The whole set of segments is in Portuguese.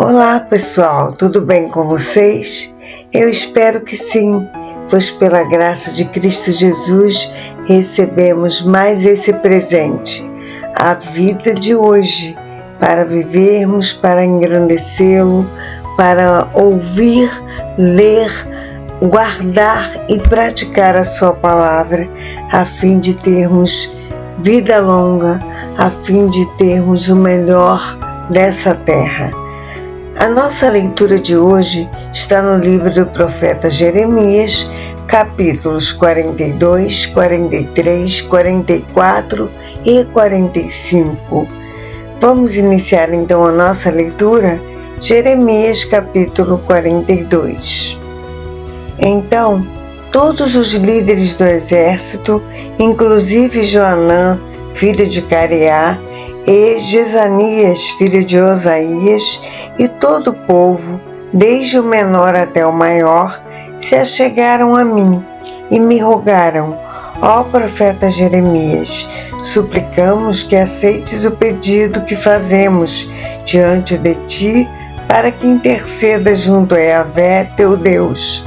Olá pessoal, tudo bem com vocês? Eu espero que sim, pois pela graça de Cristo Jesus recebemos mais esse presente, a vida de hoje, para vivermos, para engrandecê-lo, para ouvir, ler, guardar e praticar a sua palavra, a fim de termos vida longa, a fim de termos o melhor dessa terra. A nossa leitura de hoje está no livro do profeta Jeremias, capítulos 42, 43, 44 e 45. Vamos iniciar então a nossa leitura? Jeremias, capítulo 42. Então, todos os líderes do exército, inclusive Joanã, filho de Careá, e Jezanias, filho de Osaías, e todo o povo, desde o menor até o maior, se achegaram a mim e me rogaram: ó profeta Jeremias, suplicamos que aceites o pedido que fazemos diante de ti, para que interceda junto a Yahvé, teu Deus,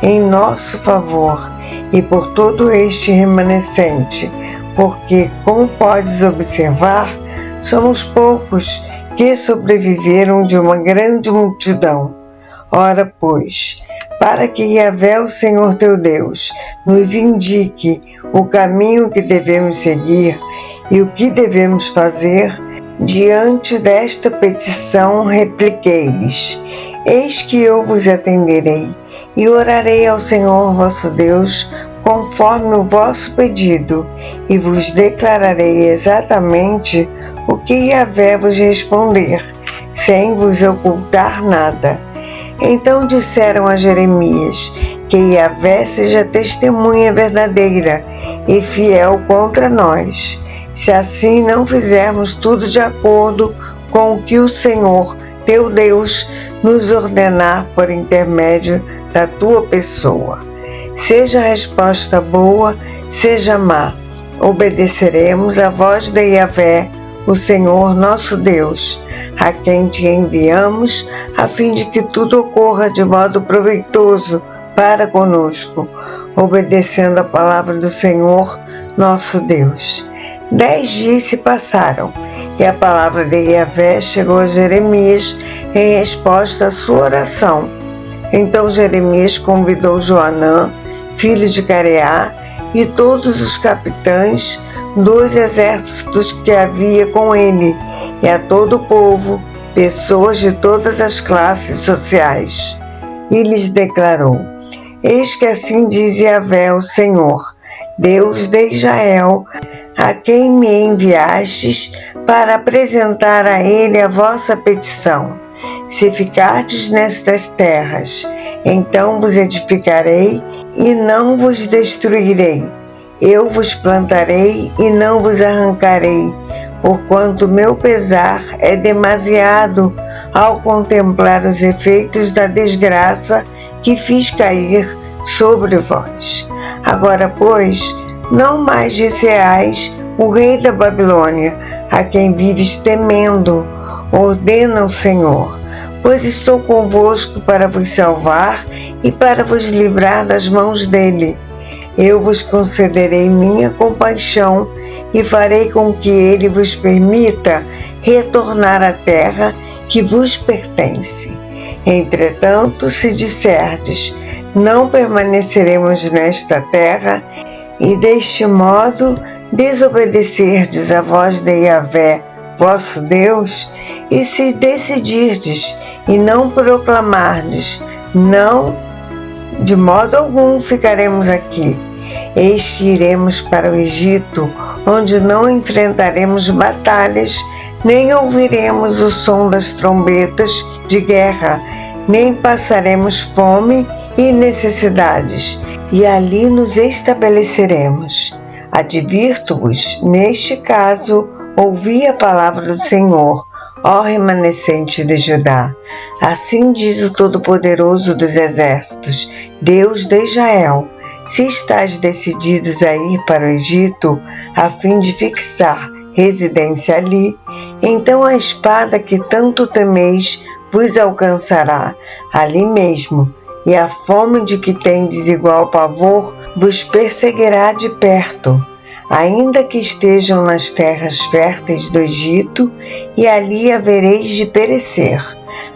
em nosso favor e por todo este remanescente, porque, como podes observar, somos poucos que sobreviveram de uma grande multidão. Ora, pois, para que Yahvé, o Senhor teu Deus, nos indique o caminho que devemos seguir e o que devemos fazer, diante desta petição repliquei-lhes: eis que eu vos atenderei e orarei ao Senhor vosso Deus conforme o vosso pedido, e vos declararei exatamente o que Yahvé vos responder, sem vos ocultar nada. Então disseram a Jeremias: que Yahvé seja testemunha verdadeira e fiel contra nós, se assim não fizermos tudo de acordo com o que o Senhor, teu Deus, nos ordenar por intermédio da tua pessoa. Seja a resposta boa, seja má, obedeceremos à voz de Yahvé, o Senhor nosso Deus, a quem te enviamos, a fim de que tudo ocorra de modo proveitoso para conosco, obedecendo a palavra do Senhor nosso Deus. 10 dias se passaram, e a palavra de Yahvé chegou a Jeremias em resposta à sua oração. Então Jeremias convidou Joanã, filho de Careá, e todos os capitães dos exércitos que havia com ele, e a todo o povo, pessoas de todas as classes sociais. E lhes declarou: eis que assim diz Yahvé, o Senhor, Deus de Israel, a quem me enviastes para apresentar a ele a vossa petição. Se ficardes nestas terras, então vos edificarei e não vos destruirei. Eu vos plantarei e não vos arrancarei, porquanto meu pesar é demasiado ao contemplar os efeitos da desgraça que fiz cair sobre vós. Agora, pois, não mais receais o rei da Babilônia, a quem vives temendo, ordena o Senhor, pois estou convosco para vos salvar e para vos livrar das mãos dele. Eu vos concederei minha compaixão e farei com que ele vos permita retornar à terra que vos pertence. Entretanto, se disserdes: não permaneceremos nesta terra, e deste modo desobedecerdes a voz de Yahvé, vosso Deus, e se decidirdes e não proclamardes: não, de modo algum ficaremos aqui, eis que iremos para o Egito, onde não enfrentaremos batalhas, nem ouviremos o som das trombetas de guerra, nem passaremos fome e necessidades, e ali nos estabeleceremos. Advirto-vos, neste caso, ouvi a palavra do Senhor, ó remanescente de Judá. Assim diz o Todo-Poderoso dos Exércitos, Deus de Israel: se estáis decididos a ir para o Egito, a fim de fixar residência ali, então a espada que tanto temeis vos alcançará ali mesmo, e a fome de que tendes igual pavor vos perseguirá de perto, ainda que estejam nas terras férteis do Egito, e ali havereis de perecer.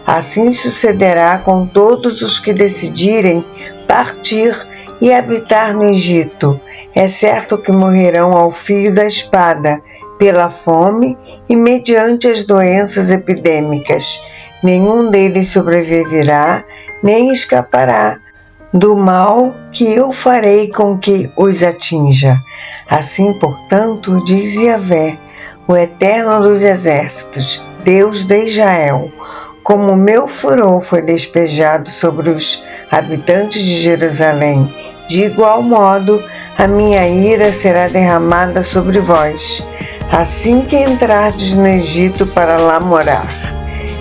Assim sucederá com todos os que decidirem partir e habitar no Egito. É certo que morrerão ao fio da espada, pela fome e mediante as doenças epidêmicas. Nenhum deles sobreviverá, nem escapará do mal que eu farei com que os atinja. Assim, portanto, diz Yahvé, o Eterno dos Exércitos, Deus de Israel: como o meu furor foi despejado sobre os habitantes de Jerusalém, de igual modo a minha ira será derramada sobre vós, assim que entrardes no Egito para lá morar.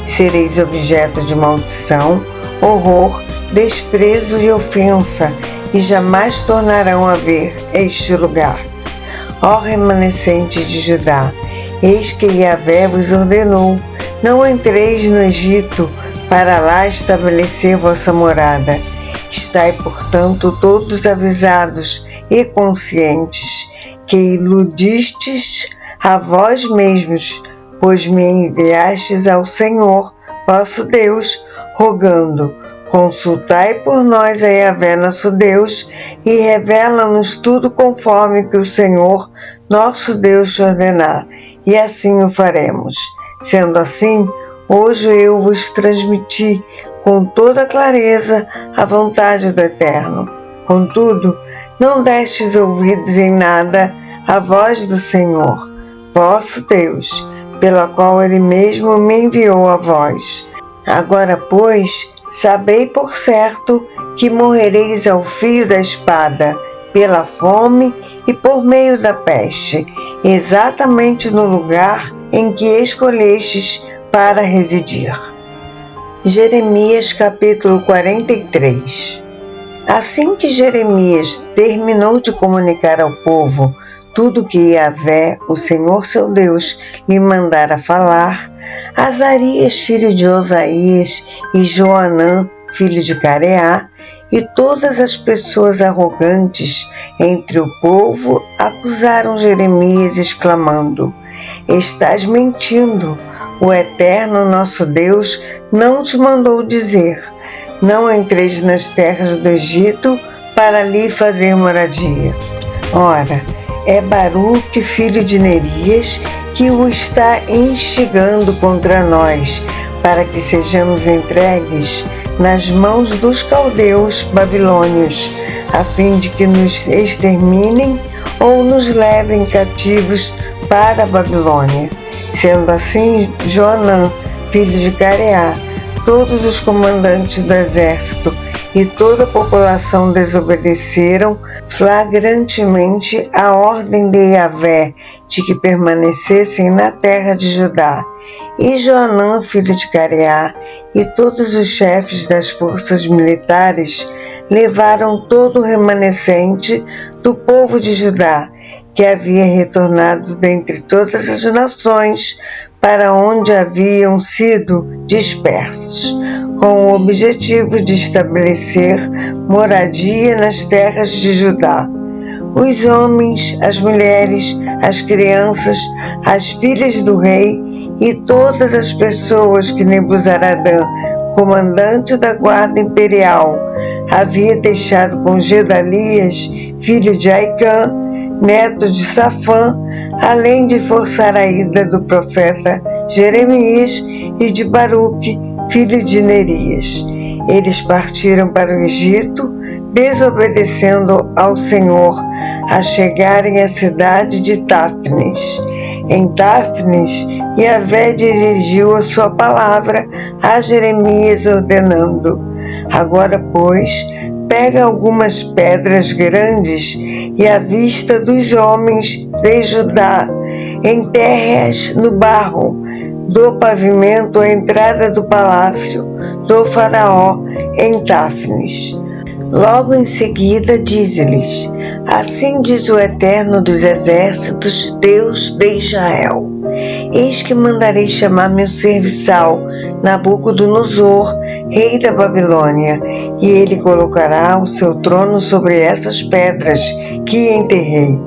Sereis objeto de maldição, horror, desprezo e ofensa, e jamais tornarão a ver este lugar. Ó remanescente de Judá, eis que Yahvé vos ordenou: não entreis no Egito, para lá estabelecer vossa morada. Estai, portanto, todos avisados e conscientes, que iludistes a vós mesmos, pois me enviastes ao Senhor, vosso Deus, rogando: consultai por nós a Yahvé nosso Deus, e revela-nos tudo conforme que o Senhor, nosso Deus, te ordenar, e assim o faremos. Sendo assim, hoje eu vos transmiti com toda clareza a vontade do Eterno. Contudo, não destes ouvidos em nada à voz do Senhor, vosso Deus, pela qual Ele mesmo me enviou a vós. Agora, pois, sabei por certo que morrereis ao fio da espada, pela fome e por meio da peste, exatamente no lugar em que escolhestes para residir. Jeremias capítulo 43. Assim que Jeremias terminou de comunicar ao povo tudo que Yahvé, o Senhor seu Deus, lhe mandara falar, Azarias, filho de Osaías, e Joanã, filho de Careá, e todas as pessoas arrogantes entre o povo acusaram Jeremias, exclamando: estás mentindo, o Eterno nosso Deus não te mandou dizer: não entreis nas terras do Egito para ali fazer moradia. Ora, é Baruque, filho de Nerias, que o está instigando contra nós, para que sejamos entregues nas mãos dos caldeus babilônios, a fim de que nos exterminem ou nos levem cativos para a Babilônia. Sendo assim, Joanã, filho de Careá, todos os comandantes do exército e toda a população desobedeceram flagrantemente a ordem de Yahvé de que permanecessem na terra de Judá. E Joanã, filho de Careá, e todos os chefes das forças militares levaram todo o remanescente do povo de Judá, que havia retornado dentre todas as nações para onde haviam sido dispersos, com o objetivo de estabelecer moradia nas terras de Judá. Os homens, as mulheres, as crianças, as filhas do rei e todas as pessoas que Nebuzaradã, comandante da guarda imperial, havia deixado com Gedalias, filho de Aicã, neto de Safã, além de forçar a ida do profeta Jeremias e de Baruque, filho de Nerias. Eles partiram para o Egito, desobedecendo ao Senhor, a chegarem à cidade de Táfnis. Em Táfnis, Yahvé dirigiu a sua palavra a Jeremias, ordenando: agora, pois, pega algumas pedras grandes e à vista dos homens de Judá, enterre-as no barro do pavimento à entrada do palácio do faraó em Táfnis. Logo em seguida diz-lhes: assim diz o Eterno dos Exércitos, Deus de Israel: eis que mandarei chamar meu serviçal, Nabucodonosor, rei da Babilônia, e ele colocará o seu trono sobre essas pedras que enterrei,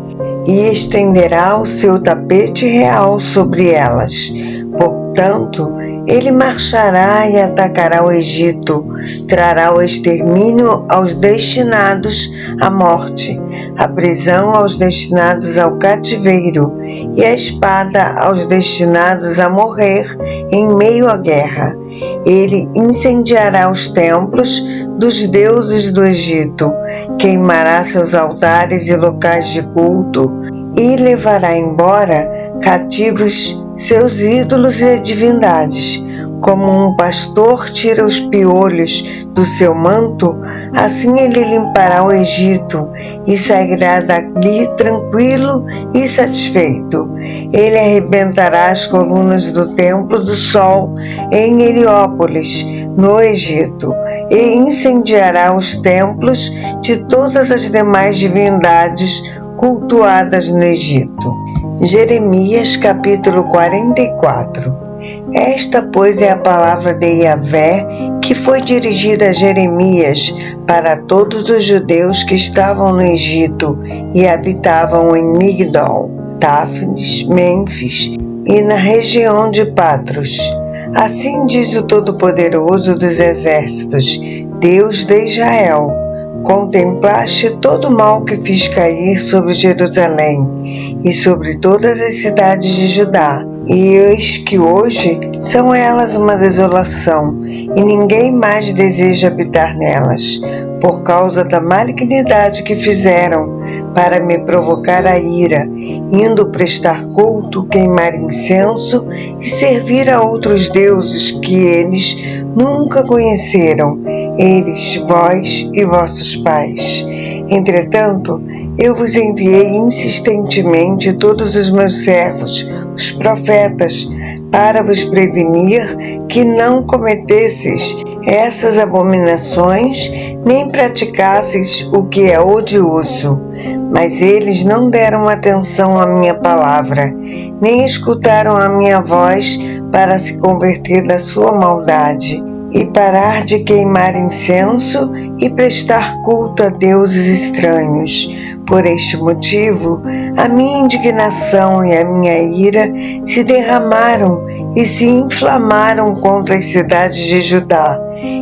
e estenderá o seu tapete real sobre elas. Portanto, ele marchará e atacará o Egito, trará o extermínio aos destinados à morte, a prisão aos destinados ao cativeiro e a espada aos destinados a morrer em meio à guerra. Ele incendiará os templos dos deuses do Egito, queimará seus altares e locais de culto e levará embora cativos seus ídolos e divindades. Como um pastor tira os piolhos do seu manto, assim ele limpará o Egito e sairá dali tranquilo e satisfeito. Ele arrebentará as colunas do templo do sol em Heliópolis, no Egito, e incendiará os templos de todas as demais divindades cultuadas no Egito. Jeremias capítulo 44. Esta, pois, é a palavra de Yahvé que foi dirigida a Jeremias para todos os judeus que estavam no Egito e habitavam em Migdol, Táfnis, Mênfis e na região de Patros. Assim diz o Todo-Poderoso dos Exércitos, Deus de Israel: contemplaste todo o mal que fiz cair sobre Jerusalém e sobre todas as cidades de Judá, e eis que hoje são elas uma desolação, e ninguém mais deseja habitar nelas, por causa da malignidade que fizeram para me provocar a ira, indo prestar culto, queimar incenso e servir a outros deuses que eles nunca conheceram, eles, vós e vossos pais. Entretanto, eu vos enviei insistentemente todos os meus servos, os profetas, para vos prevenir que não cometesseis essas abominações, nem praticasseis o que é odioso. Mas eles não deram atenção à minha palavra, nem escutaram a minha voz para se converter da sua maldade e parar de queimar incenso e prestar culto a deuses estranhos. Por este motivo, a minha indignação e a minha ira se derramaram e se inflamaram contra as cidades de Judá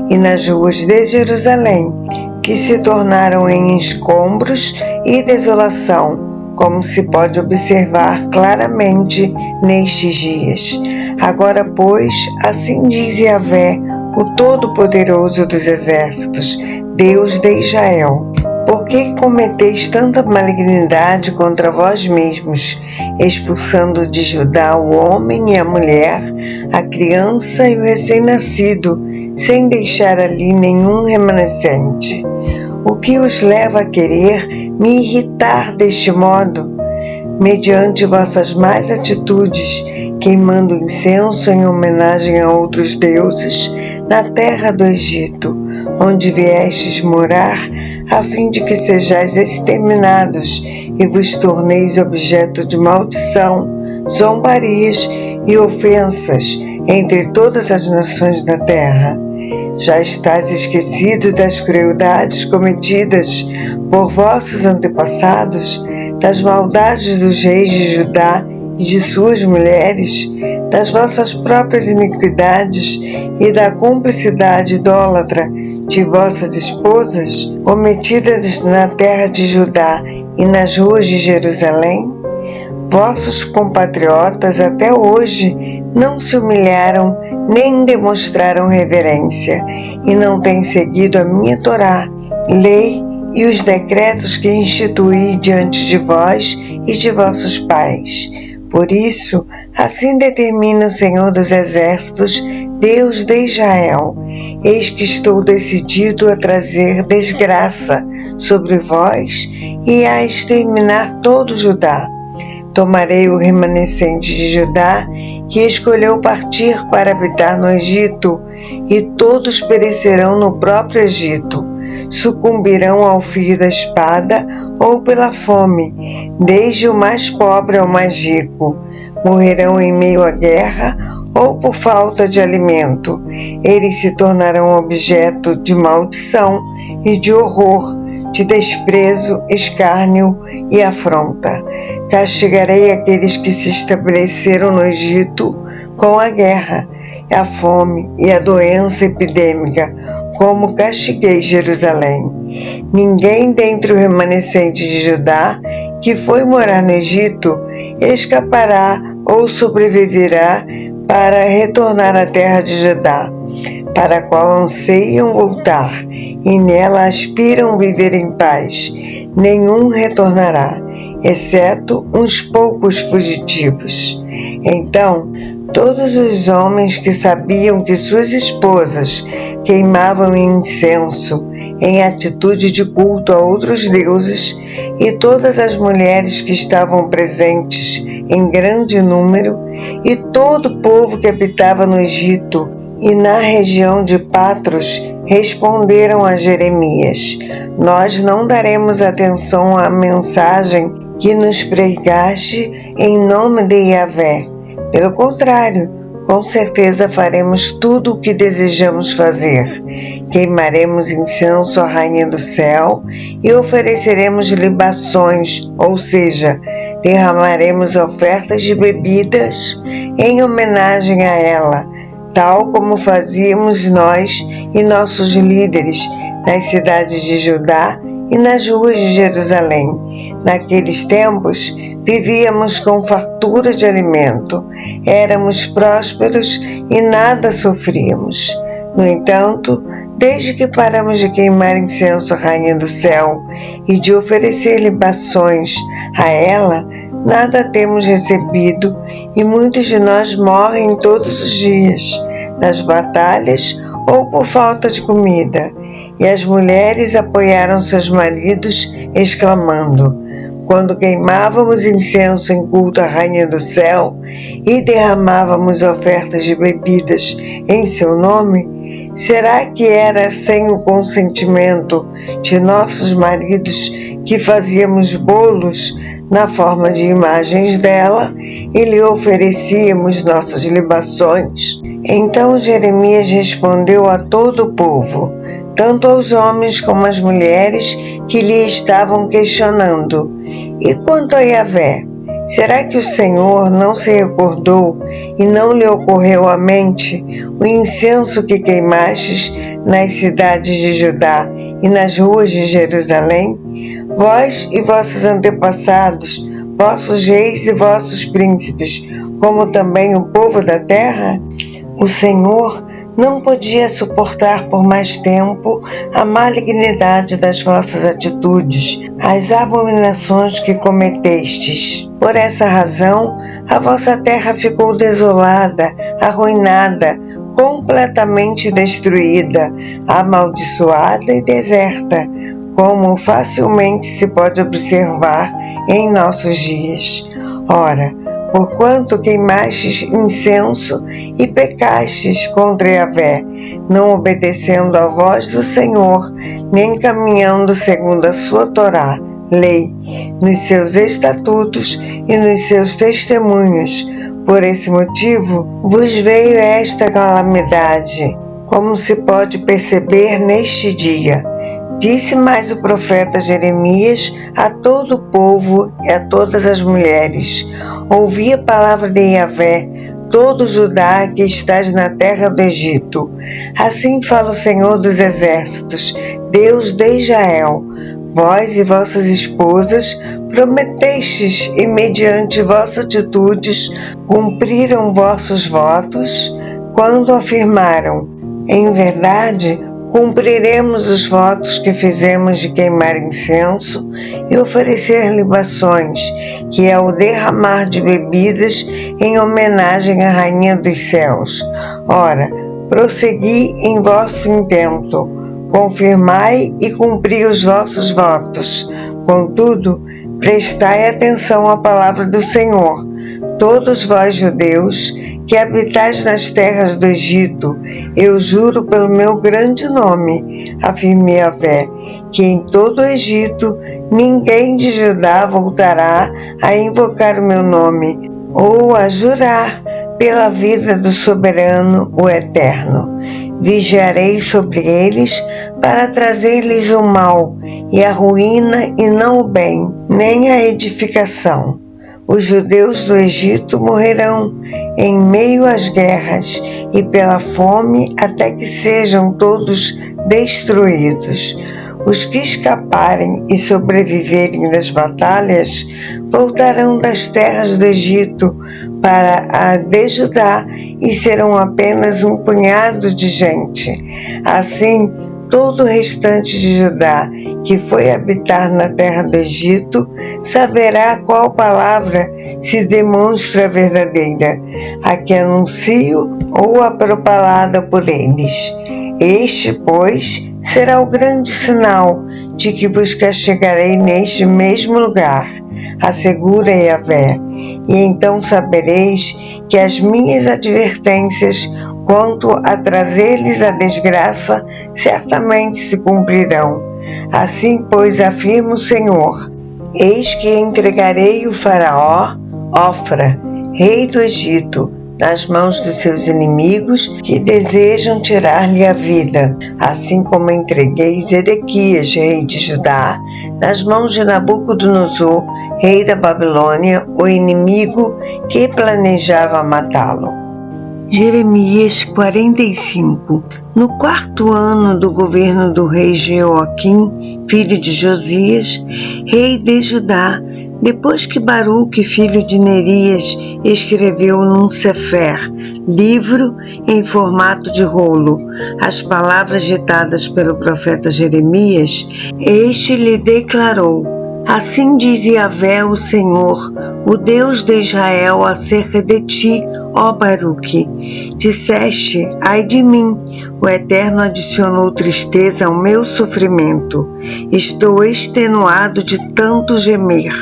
e nas ruas de Jerusalém, que se tornaram em escombros e desolação, como se pode observar claramente nestes dias. Agora, pois, assim diz Yahvé, o Todo-Poderoso dos Exércitos, Deus de Israel: por que cometeis tanta malignidade contra vós mesmos, expulsando de Judá o homem e a mulher, a criança e o recém-nascido, sem deixar ali nenhum remanescente? O que os leva a querer me irritar deste modo? Mediante vossas más atitudes, queimando incenso em homenagem a outros deuses, na terra do Egito, onde viestes morar, a fim de que sejais exterminados e vos torneis objeto de maldição, zombarias e ofensas entre todas as nações da terra. Já estás esquecido das crueldades cometidas por vossos antepassados, das maldades dos reis de Judá e de suas mulheres, das vossas próprias iniquidades e da cumplicidade idólatra de vossas esposas, cometidas na terra de Judá e nas ruas de Jerusalém? Vossos compatriotas até hoje não se humilharam nem demonstraram reverência, e não têm seguido a minha Torá, lei e os decretos que instituí diante de vós e de vossos pais. Por isso, assim determina o Senhor dos Exércitos, Deus de Israel: eis que estou decidido a trazer desgraça sobre vós e a exterminar todo Judá. Tomarei o remanescente de Judá, que escolheu partir para habitar no Egito, e todos perecerão no próprio Egito. Sucumbirão ao fio da espada ou pela fome, desde o mais pobre ao mais rico. morrerão em meio à guerra ou por falta de alimento. Eles se tornarão objeto de maldição e de horror, de desprezo, escárnio e afronta. Castigarei aqueles que se estabeleceram no Egito com a guerra, a fome e a doença epidêmica, como castiguei Jerusalém. Ninguém dentre o remanescente de Judá que foi morar no Egito escapará ou sobreviverá para retornar à terra de Judá, para a qual anseiam voltar, e nela aspiram viver em paz. Nenhum retornará, exceto uns poucos fugitivos. Então, todos os homens que sabiam que suas esposas queimavam incenso em atitude de culto a outros deuses, e todas as mulheres que estavam presentes em grande número, e todo o povo que habitava no Egito e na região de Patros, responderam a Jeremias: Nós não daremos atenção à mensagem que nos pregaste em nome de Yahvé. Pelo contrário, com certeza faremos tudo o que desejamos fazer. Queimaremos incenso à Rainha do Céu e ofereceremos libações, ou seja, derramaremos ofertas de bebidas em homenagem a ela, tal como fazíamos nós e nossos líderes nas cidades de Judá e nas ruas de Jerusalém. Naqueles tempos, vivíamos com fartura de alimento, éramos prósperos e nada sofríamos. No entanto, desde que paramos de queimar incenso à Rainha do Céu e de oferecer libações a ela, nada temos recebido e muitos de nós morrem todos os dias, nas batalhas ou por falta de comida. E as mulheres apoiaram seus maridos, exclamando: Quando queimávamos incenso em culto à Rainha do Céu e derramávamos ofertas de bebidas em seu nome, será que era sem o consentimento de nossos maridos que fazíamos bolos na forma de imagens dela e lhe oferecíamos nossas libações? Então Jeremias respondeu a todo o povo, tanto aos homens como às mulheres que lhe estavam questionando: E quanto a Yahvé, será que o Senhor não se recordou e não lhe ocorreu à mente o incenso que queimastes nas cidades de Judá e nas ruas de Jerusalém? Vós e vossos antepassados, vossos reis e vossos príncipes, como também o povo da terra? O Senhor não podia suportar por mais tempo a malignidade das vossas atitudes, as abominações que cometestes. Por essa razão, a vossa terra ficou desolada, arruinada, completamente destruída, amaldiçoada e deserta, como facilmente se pode observar em nossos dias. Ora, porquanto queimastes incenso e pecastes contra Yahvé, não obedecendo à voz do Senhor, nem caminhando segundo a sua Torá, lei, nos seus estatutos e nos seus testemunhos. Por esse motivo vos veio esta calamidade, como se pode perceber neste dia. Disse mais o profeta Jeremias a todo o povo e a todas as mulheres: Ouvi a palavra de Yahvé, todo Judá que estás na terra do Egito. Assim fala o Senhor dos Exércitos, Deus de Israel. Vós e vossas esposas prometestes e mediante vossas atitudes cumpriram vossos votos quando afirmaram: Em verdade, cumpriremos os votos que fizemos de queimar incenso e oferecer libações, que é o derramar de bebidas em homenagem à Rainha dos Céus. Ora, prossegui em vosso intento, confirmai e cumpri os vossos votos. Contudo, prestai atenção à palavra do Senhor, todos vós judeus, que habitais nas terras do Egito, eu juro pelo meu grande nome, afirmei Yahvé, que em todo o Egito ninguém de Judá voltará a invocar o meu nome, ou a jurar pela vida do soberano, o Eterno. Vigiarei sobre eles para trazer-lhes o mal e a ruína e não o bem, nem a edificação. Os judeus do Egito morrerão em meio às guerras e pela fome até que sejam todos destruídos. Os que escaparem e sobreviverem das batalhas voltarão das terras do Egito para a de Judá e serão apenas um punhado de gente. Assim, todo o restante de Judá que foi habitar na terra do Egito saberá qual palavra se demonstra verdadeira, a que anuncio ou a propalada por eles. Este, pois, será o grande sinal de que vos castigarei neste mesmo lugar, assegura Yahvé, e então sabereis que as minhas advertências quanto a trazer-lhes a desgraça certamente se cumprirão. Assim, pois, afirma o Senhor: eis que entregarei o faraó, Ofra, rei do Egito, nas mãos dos seus inimigos que desejam tirar-lhe a vida, assim como entreguei Zedequias, rei de Judá, nas mãos de Nabucodonosor, rei da Babilônia, o inimigo que planejava matá-lo. Jeremias 45. No 4º ano do governo do rei Jeoaquim, filho de Josias, rei de Judá, depois que Baruque, filho de Nerias, escreveu num sefer, livro em formato de rolo, as palavras ditadas pelo profeta Jeremias, este lhe declarou: assim diz Yahvé, o Senhor, o Deus de Israel, acerca de ti, ó Baruque. Disseste: ai de mim, o Eterno adicionou tristeza ao meu sofrimento. Estou extenuado de tanto gemer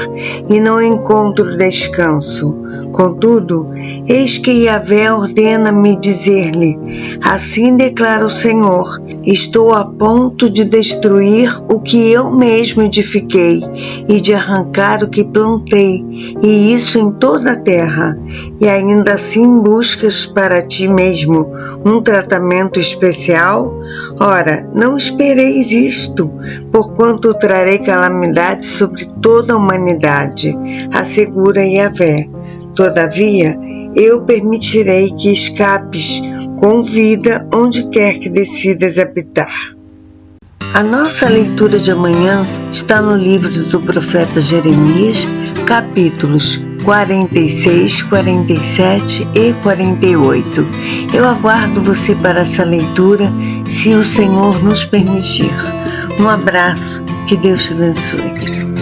e não encontro descanso. Contudo, eis que Yahvé ordena-me dizer-lhe: assim declara o Senhor, estou a ponto de destruir o que eu mesmo edifiquei e de arrancar o que plantei, e isso em toda a terra. E ainda assim buscas para ti mesmo um tratamento especial? Ora, não espereis isto, porquanto trarei calamidade sobre toda a humanidade, assegura Yahvé. Todavia, eu permitirei que escapes com vida onde quer que decidas habitar. A nossa leitura de amanhã está no livro do profeta Jeremias, capítulos 46, 47 e 48. Eu aguardo você para essa leitura, se o Senhor nos permitir. Um abraço, que Deus te abençoe.